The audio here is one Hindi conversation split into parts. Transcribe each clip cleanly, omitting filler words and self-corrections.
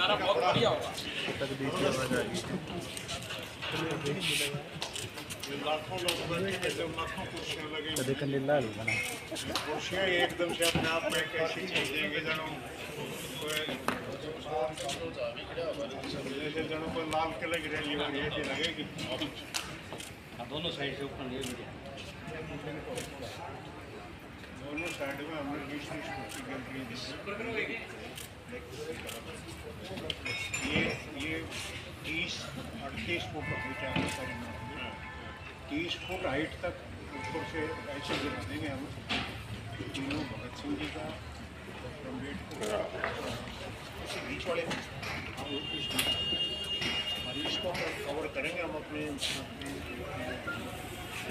नज़ारा बहुत बढ़िया होगा। लाखों लोग बैठे जब लाखों कुर्सियाँ लगेंगी, कुर्सियाँ एकदम से अपने आप में एक ऐसी चीज देंगे जनो जैसे जनो कोई लाल किले की रैली हो ऐसी लगेगी। दोनों साइड से ऊपर दोनों साइड में हमने 20-20 फुट की गैलरी दी। ये 30-38 फुट हाइट है, 30 फुट हाइट तक ऊपर से ऐसे गिरा देंगे हम तीनों भगत सिंह जी का, डॉक्टर अम्बेडकर बीच वाले और इसको कवर करेंगे हम अपने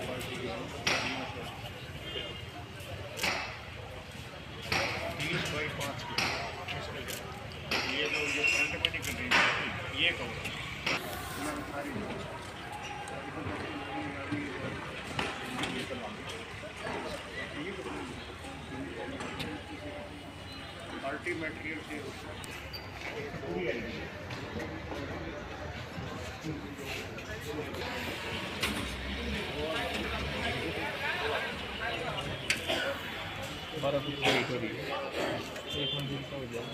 पार्टी के 30x5 की ये जो फ्रंट में निकल रही है ये कवर पार्टी मटेरियल से पूरी आएगी। एक मंजिल का हो जाएगा।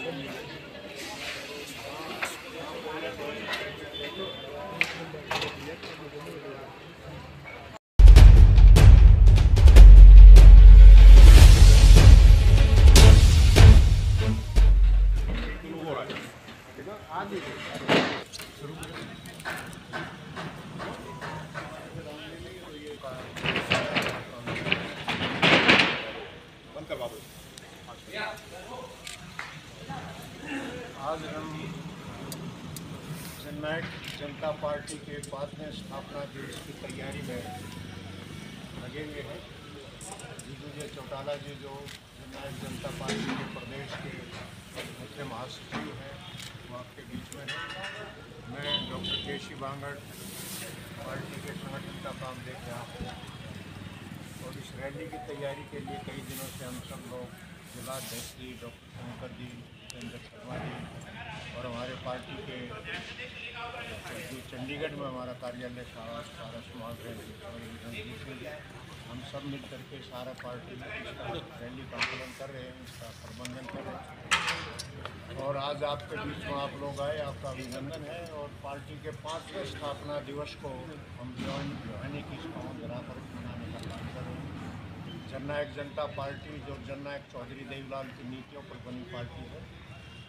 आज हम जननायक जनता पार्टी के 5वें स्थापना दिवस की तैयारी में लगे हुए हैं। जीतू चौटाला जी जो जननायक जनता पार्टी के प्रदेश के मुख्य महासचिव हैं वो आपके बीच में हैं। मैं डॉक्टर केसी बांगड़ पार्टी के संगठन का काम देख रहा हूँ और इस रैली की तैयारी के लिए कई दिनों से हम सब लोग जिलाध्यक्ष जी, डॉक्टर शंकर जी, चंद्र शर्मा जी और हमारे पार्टी के जो चंडीगढ़ में हमारा कार्यालय सारा समाज है और रणजीत सिंह जी, हम सब मिल करके सारा पार्टी इसका रैली का आंदोलन कर रहे हैं, इसका प्रबंधन कर रहे हैं। और आज आपके बीच में आप लोग आए, आपका अभिनंदन है। और पार्टी के 5वें स्थापना दिवस को हम भिवानी की पावन धरा पर मनाने का काम कर रहे हैं। जननायक जनता पार्टी जो जननायक चौधरी देवीलाल की नीतियों पर बनी पार्टी है,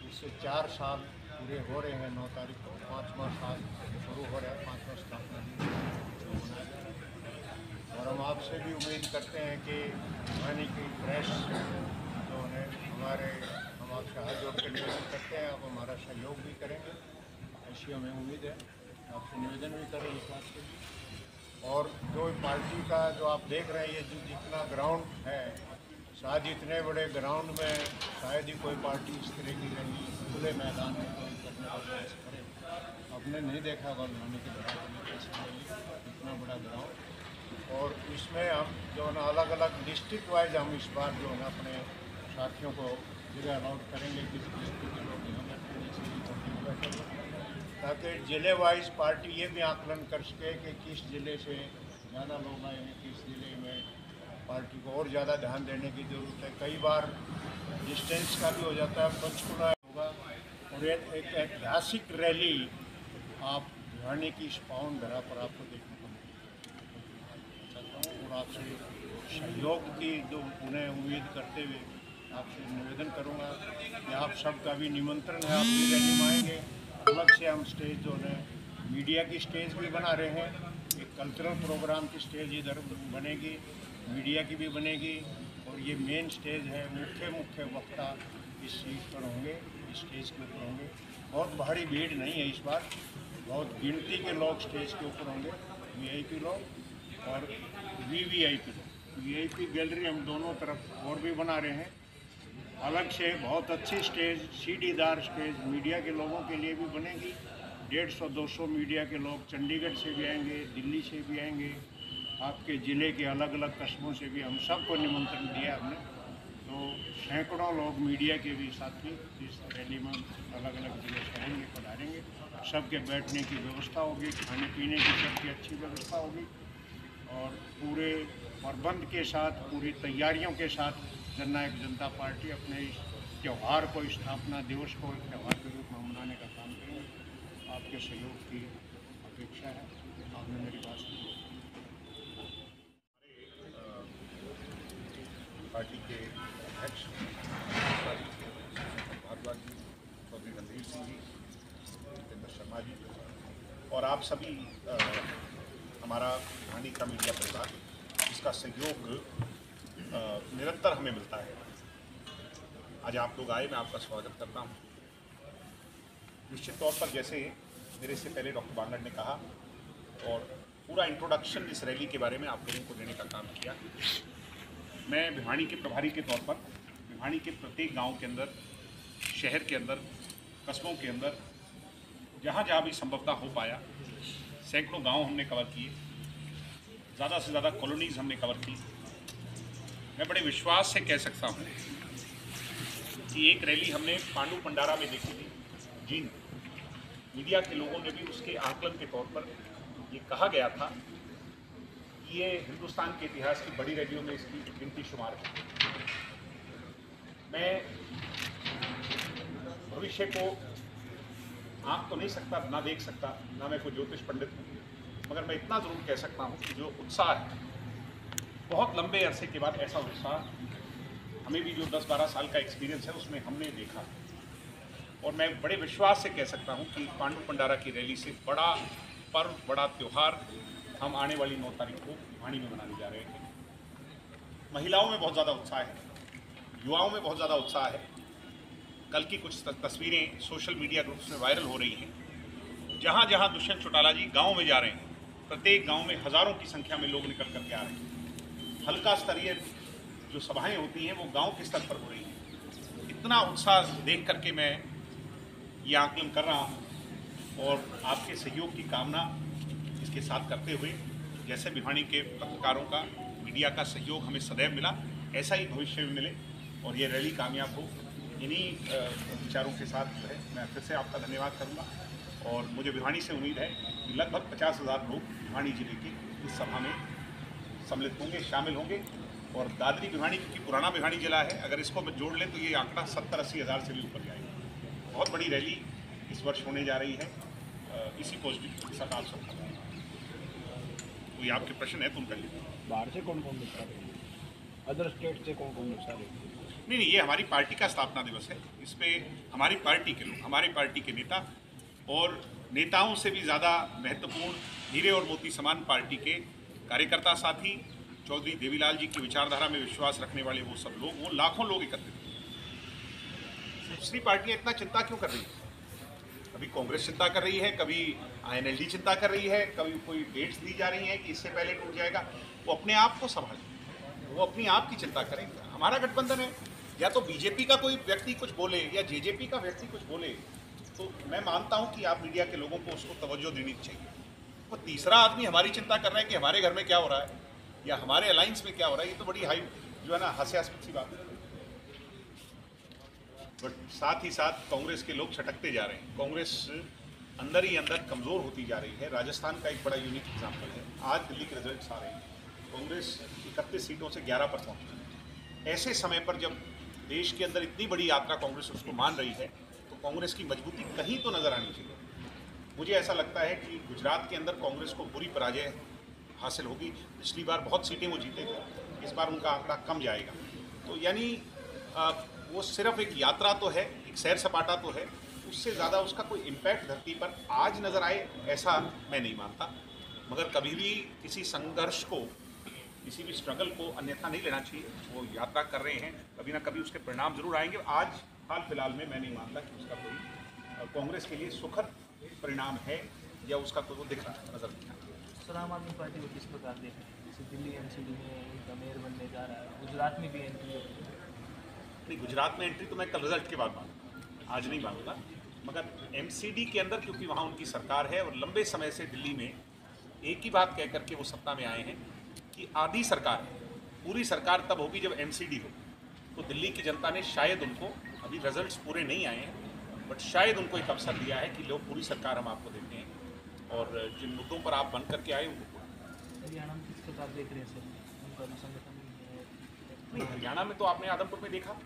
इससे 4 साल पूरे हो रहे हैं। 9 तारीख को 5वां साल शुरू हो रहा है, 5वां स्थापना दिवस मनाया जा रहा है। और हम आपसे भी उम्मीद करते हैं कि भिवानी की प्रेस जो है हम आपसे हाथ जोड़ के निवेदन करते हैं, आप हमारा सहयोग भी करेंगे, ऐसी हमें उम्मीद है। आपसे निवेदन भी करें इस बात के लिए। और जो पार्टी का जो आप देख रहे हैं ये जो जितना ग्राउंड है, शायद इतने बड़े ग्राउंड में शायद ही कोई पार्टी इस तरह की रैली खुले मैदान में कोई करने का प्रयास करे। आपने नहीं देखा होगा भिवानी के ग्राउंड में कैसे रैली, इतना बड़ा ग्राउंड। और इसमें हम जो है ना अलग अलग डिस्ट्रिक्ट वाइज हम इस बार जो है ना अपने साथियों को जगह अलाउट करेंगे, किस डिस्ट्रिक्ट के लोग यहाँ बैठे, ताकि ज़िले वाइज पार्टी ये भी आकलन कर सके कि किस ज़िले से ज़्यादा लोग आए हैं, किस ज़िले में पार्टी को और ज़्यादा ध्यान देने की ज़रूरत है। कई बार डिस्टेंस का भी हो जाता है, पंचकुला होगा। और एक ऐतिहासिक रैली आप भिवानी की इस पावन धरा पर आपको देखने को चाहता हूँ। और आपसे सहयोग की जो उन्हें उम्मीद करते हुए आपसे निवेदन करूँगा कि आप सबका भी निमंत्रण है, आप भी रैली में आएंगे। अलग से हम स्टेज जो है मीडिया की स्टेज भी बना रहे हैं, एक कल्चरल प्रोग्राम की स्टेज इधर बनेगी, मीडिया की भी बनेगी। और ये मेन स्टेज है, मुख्य वक्ता इस चीज़ पर होंगे, इस स्टेज के ऊपर होंगे। बहुत भारी भीड़ नहीं है इस बार, बहुत गिनती के लोग स्टेज के ऊपर होंगे, वीआईपी लोग और वीवीआईपी लोग। वीआईपी गैलरी हम दोनों तरफ और भी बना रहे हैं अलग से, बहुत अच्छी स्टेज, सीढ़ीदार स्टेज मीडिया के लोगों के लिए भी बनेगी। 150-200 मीडिया के लोग चंडीगढ़ से भी आएंगे, दिल्ली से भी आएंगे, आपके ज़िले के अलग अलग कस्बों से भी, हम सबको निमंत्रण दिया हमने। तो सैकड़ों लोग मीडिया के भी साथी इस रैली में अलग अलग जगह से आएंगे, पधारेंगे। सबके बैठने की व्यवस्था होगी, खाने पीने की सबकी अच्छी व्यवस्था होगी और पूरे प्रबंध के साथ, पूरी तैयारियों के साथ जननायक जनता पार्टी अपने इस त्यौहार को, स्थापना दिवस को एक त्यौहार के रूप में मनाने का काम करेंगे। आपके सहयोग की अपेक्षा है। आपने मेरी बात सुनी। पार्टी के अध्यक्ष भारद्वाज जी, चौधरी रणधीर सिंह जी, जितेंद्र शर्मा जी और आप सभी हमारा भिवानी का मीडिया परिवार, इसका सहयोग निरंतर हमें मिलता है। आज आप लोग आए, मैं आपका स्वागत करता हूँ। निश्चित तौर पर जैसे मेरे से पहले डॉक्टर बांगड़ ने कहा और पूरा इंट्रोडक्शन इस रैली के बारे में आप लोगों को देने का काम किया। मैं भिवानी के प्रभारी के तौर पर भिवानी के प्रत्येक गांव के अंदर, शहर के अंदर, कस्बों के अंदर जहाँ जहाँ भी संभवता हो पाया, सैकड़ों गांव हमने कवर किए, ज़्यादा से ज़्यादा कॉलोनीज़ हमने कवर की। मैं बड़े विश्वास से कह सकता हूँ कि एक रैली हमने पांडु पंडारा में देखी थी। जी, मीडिया के लोगों ने भी उसके आकलन के तौर पर ये कहा गया था कि ये हिंदुस्तान के इतिहास की बड़ी रैलियों में इसकी गिनती शुमार है। मैं भविष्य को आँख तो नहीं सकता, ना देख सकता, ना मैं कोई ज्योतिष पंडित हूँ, मगर मैं इतना ज़रूर कह सकता हूँ कि जो उत्साह है, बहुत लंबे अरसे के बाद ऐसा उत्साह हमें भी जो 10-12 साल का एक्सपीरियंस है उसमें हमने देखा। और मैं बड़े विश्वास से कह सकता हूँ कि पांडु पंडारा की रैली से बड़ा पर्व, बड़ा त्यौहार हम आने वाली 9 तारीख को भिवानी में मनाने जा रहे हैं। महिलाओं में बहुत ज़्यादा उत्साह है, युवाओं में बहुत ज़्यादा उत्साह है। कल की कुछ तस्वीरें सोशल मीडिया ग्रुप्स में वायरल हो रही हैं। जहाँ जहाँ दुष्यंत चौटाला जी गाँव में जा रहे हैं, प्रत्येक गाँव में हज़ारों की संख्या में लोग निकल करके आ रहे हैं। हल्का स्तरीय जो सभाएं होती हैं वो गांव के स्तर पर हो रही हैं। इतना उत्साह देख करके मैं ये आकलन कर रहा हूँ और आपके सहयोग की कामना इसके साथ करते हुए, जैसे भिवानी के पत्रकारों का, मीडिया का सहयोग हमें सदैव मिला, ऐसा ही भविष्य में मिले और ये रैली कामयाब हो। इन्हीं विचारों के साथ जो है मैं फिर से आपका धन्यवाद करूँगा और मुझे भिवानी से उम्मीद है कि लगभग 50,000 लोग भिवानी जिले के इस सभा में सम्मिलित होंगे, शामिल होंगे। और दादरी भिवानी, क्योंकि पुराना भिवानी जिला है, अगर इसको मैं जोड़ लें तो ये आंकड़ा 70-80 हज़ार से भी ऊपर जाएगा। बहुत बड़ी रैली इस वर्ष होने जा रही है। इसी पॉजिटिव के साथ आप सब कोई आपके प्रश्न है तो उनका लिए। बाहर से कौन कौन हिस्सा लेंगे? अदर स्टेट से कौन कौन हिस्सा लेंगे? नहीं, ये हमारी पार्टी का स्थापना दिवस है। इस पर हमारी पार्टी के लोग, हमारी पार्टी के नेता और नेताओं से भी ज़्यादा महत्वपूर्ण हीरे और मोती समान पार्टी के कार्यकर्ता साथी, चौधरी देवीलाल जी की विचारधारा में विश्वास रखने वाले वो सब लोग, वो लाखों लोग एकत्रित हैं। दूसरी पार्टियां इतना चिंता क्यों कर रही है? कभी कांग्रेस चिंता कर रही है, कभी INLD चिंता कर रही है, कभी कोई डेट्स दी जा रही हैं कि इससे पहले टूट जाएगा। वो अपने आप को संभालें, वो अपनी आप की चिंता करें। हमारा गठबंधन है, या तो बीजेपी का कोई व्यक्ति कुछ बोले या जेजेपी का व्यक्ति कुछ बोले तो मैं मानता हूँ कि आप मीडिया के लोगों को उसको तवज्जो देनी चाहिए। वो तीसरा आदमी हमारी चिंता कर रहा है कि हमारे घर में क्या हो रहा है या हमारे अलायंस में क्या हो रहा है, ये तो बड़ी हाई जो है ना हास्यास्पद सी बात है। बट साथ ही साथ कांग्रेस के लोग छटकते जा रहे हैं। कांग्रेस अंदर ही अंदर कमज़ोर होती जा रही है। राजस्थान का एक बड़ा यूनिक एग्जाम्पल है। आज दिल्ली के रिजल्ट्स आ रहे हैं, कांग्रेस 31 सीटों से 11 पर पहुँची है। ऐसे समय पर जब देश के अंदर इतनी बड़ी यात्रा कांग्रेस उसको मान रही है तो कांग्रेस की मजबूती कहीं तो नज़र आनी चाहिए। मुझे ऐसा लगता है कि गुजरात के अंदर कांग्रेस को बुरी पराजय हासिल होगी। पिछली बार बहुत सीटें वो जीते थे, इस बार उनका आंकड़ा कम जाएगा। तो यानी वो सिर्फ एक यात्रा तो है, एक सैर सपाटा तो है, उससे ज़्यादा उसका कोई इम्पैक्ट धरती पर आज नज़र आए ऐसा मैं नहीं मानता। मगर कभी भी किसी संघर्ष को, किसी भी स्ट्रगल को अन्यथा नहीं लेना चाहिए। वो यात्रा कर रहे हैं, कभी ना कभी उसके परिणाम जरूर आएंगे। आज हाल फिलहाल में मैं नहीं मानता कि उसका कोई कांग्रेस के लिए सुखद परिणाम है या उसका कोई वो दिख रहा नजर नहीं आता। सर, आम आदमी पार्टी को किस प्रकार देख रहे हैं? जैसे दिल्ली MCD में उनका मेयर बनने जा रहा है, गुजरात में भी एंट्री होगी। नहीं, गुजरात में एंट्री तो मैं कल रिजल्ट के बाद मानूंगा, आज नहीं मानूंगा। मगर MCD के अंदर क्योंकि वहाँ उनकी सरकार है और लंबे समय से दिल्ली में एक ही बात कह करके वो सत्ता में आए हैं कि आधी सरकार है, पूरी सरकार तब होगी जब MCD हो। तो दिल्ली की जनता ने शायद उनको, अभी रिजल्ट्स पूरे नहीं आए हैं, बट शायद उनको एक अवसर दिया है कि लो पूरी सरकार हम आपको देते हैं और जिन मुद्दों पर आप बन करके आए उनको। हरियाणा में किस प्रकार देख रहे हैं सर, उनका भी संगठन नहीं, हरियाणा में तो आपने आदमपुर में देखा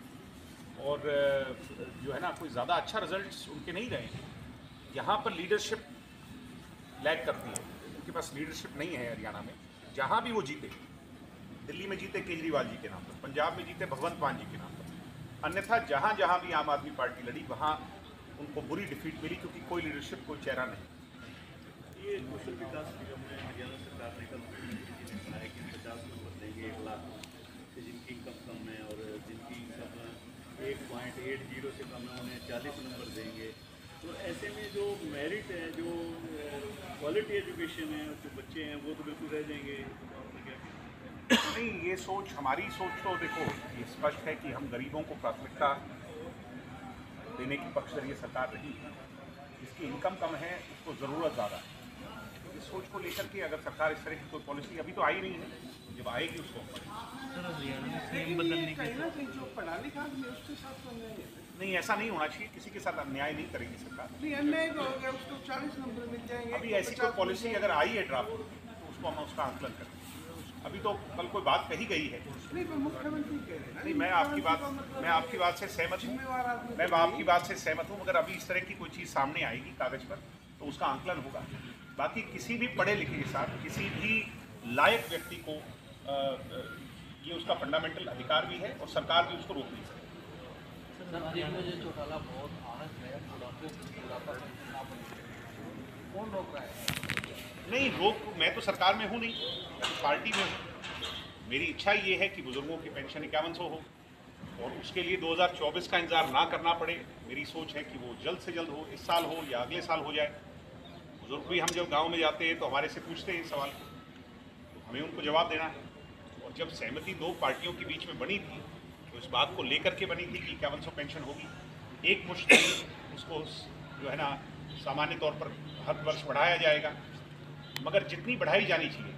और जो है ना कोई ज़्यादा अच्छा रिजल्ट्स उनके नहीं रहे हैं। यहाँ पर लीडरशिप लैग करती है, उनके पास लीडरशिप नहीं है हरियाणा में। जहाँ भी वो जीते, दिल्ली में जीते केजरीवाल जी के नाम पर, पंजाब में जीते भगवंत मान जी के नाम पर, अन्यथा जहाँ जहाँ भी आम आदमी पार्टी लड़ी वहाँ उनको बुरी डिफीट मिली, क्योंकि कोई लीडरशिप, कोई चेहरा नहीं। ये कौशल विकास निगम में हरियाणा सरकार ने कल मुख्यमंत्री ने कहा है कि 50 नंबर देंगे 1 लाख से जिनकी इनकम कम है और जिनकी इनकम 1.80 से कम है उन्हें 40 नंबर देंगे। तो ऐसे में जो मेरिट है, जो क्वालिटी एजुकेशन है, जो बच्चे हैं वो तो बिल्कुल रह जाएंगे। नहीं, ये सोच, हमारी सोच तो देखो ये स्पष्ट है कि हम गरीबों को प्राथमिकता देने की पक्ष ये सरकार रही है। जिसकी इनकम कम है उसको ज़रूरत ज़्यादा है। इस सोच को लेकर के अगर सरकार इस तरह की कोई पॉलिसी अभी तो आई नहीं है, जब आएगी उसको सर हरियाणा में सीएम बदलने के जो पढ़ा लिखा आदमी उसके साथ तो अन्याय है। नहीं, ऐसा नहीं होना चाहिए, किसी के साथ अन्याय नहीं करेगी सरकार। नहीं, अन्याय तो हो गया, उसको 40 नंबर मिल जाएंगे। अभी ऐसी कोई पॉलिसी अगर आई है ड्राफ्ट तो उसको हम उसका आंकलन करें। अभी तो कल कोई बात कही गई है। नहीं, पर मुख्यमंत्री कह रहे हैं ना। नहीं, मैं आपकी बात से सहमत हूँ, जिम्मेवार आदमी मैं आपकी बात से सहमत हूँ, मगर अभी इस तरह की कोई चीज़ सामने आएगी कागज़ पर तो उसका आंकलन होगा। बाकी किसी भी पढ़े लिखे के साथ किसी भी लायक व्यक्ति को ये उसका फंडामेंटल अधिकार भी है और सरकार भी उसको रोक नहीं सकती। चौटाला बहुत आनंद है, कौन रोक रहा है? नहीं, मैं तो सरकार में हूँ नहीं, मैं तो पार्टी में हूँ। मेरी इच्छा ये है कि बुज़ुर्गों की पेंशन 5100 हो और उसके लिए 2024 का इंतज़ार ना करना पड़े। मेरी सोच है कि वो जल्द से जल्द हो, इस साल हो या अगले साल हो जाए। बुज़ुर्ग भी हम जब गांव में जाते हैं तो हमारे से पूछते हैं सवाल, तो हमें उनको जवाब देना है। और जब सहमति 2 पार्टियों के बीच में बनी थी तो इस बात को लेकर के बनी थी कि 5100 पेंशन होगी। एक मुश्त उसको जो है ना सामान्य तौर पर हर वर्ष बढ़ाया जाएगा, मगर जितनी बढ़ाई जानी चाहिए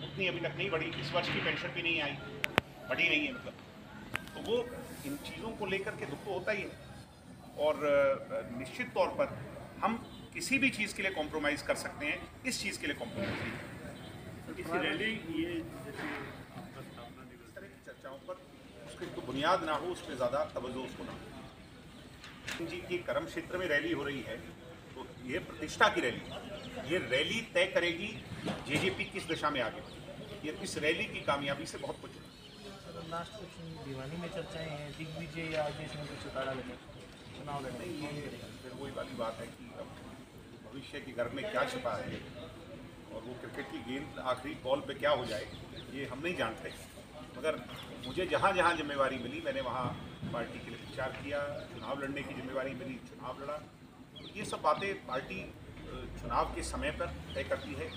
उतनी अभी तक नहीं बढ़ी। इस वर्ष की पेंशन भी नहीं आई, बढ़ी नहीं है मतलब। तो वो इन चीज़ों को लेकर के दुख तो होता ही है और निश्चित तौर पर हम किसी भी चीज़ के लिए कॉम्प्रोमाइज़ कर सकते हैं, इस चीज़ के लिए कॉम्प्रोमाइज़ नहीं करेंगे। किसी रैली ये जैसे इस तरह की चर्चाओं पर उसकी तो बुनियाद ना हो, उस पर ज़्यादा तवज्जो उसको ना हो। जी की कर्म क्षेत्र में रैली हो रही है तो ये प्रतिष्ठा की रैली है। ये रैली तय करेगी जेजेपी किस दिशा में आगे बढ़ेगी। ये इस रैली की कामयाबी से बहुत कुछ होगा। सर लास्ट क्वेश्चन, भिवानी में चर्चाएं हैं दिग्विजय या आदेश में चौटाला लगे चुनाव लड़ने नहीं, ये फिर वही वाली बात है कि अब भविष्य के घर में क्या छिपा है और वो क्रिकेट की गेंद आखिरी बॉल पे क्या हो जाए ये हम नहीं जानते। मगर मुझे जहाँ जहाँ जिम्मेवारी मिली मैंने वहाँ पार्टी के लिए प्रचार किया, चुनाव लड़ने की जिम्मेवारी मिली, चुनाव लड़ा। तो ये सब बातें पार्टी चुनाव के समय पर तय करती है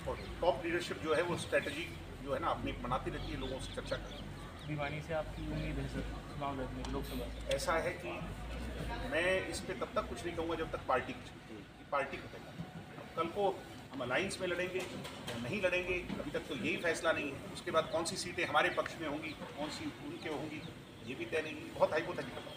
और टॉप लीडरशिप जो है वो स्ट्रेटजी जो है ना अपनी बनाती रहती है, लोगों से चर्चा करती है। भिवानी से आपकी उम्मीद है सर चुनाव लड़ने की लोकसभा? ऐसा है कि मैं इस पर तब तक कुछ नहीं कहूँगा जब तक पार्टी को तय करें। अब कल को हम अलाइंस में लड़ेंगे या नहीं लड़ेंगे अभी तक तो यही फैसला नहीं है। उसके बाद कौन सी सीटें हमारे पक्ष में होंगी, कौन सी उनके होंगी, ये भी तय नहीं है। बहुत हाइपोथेटिकल है।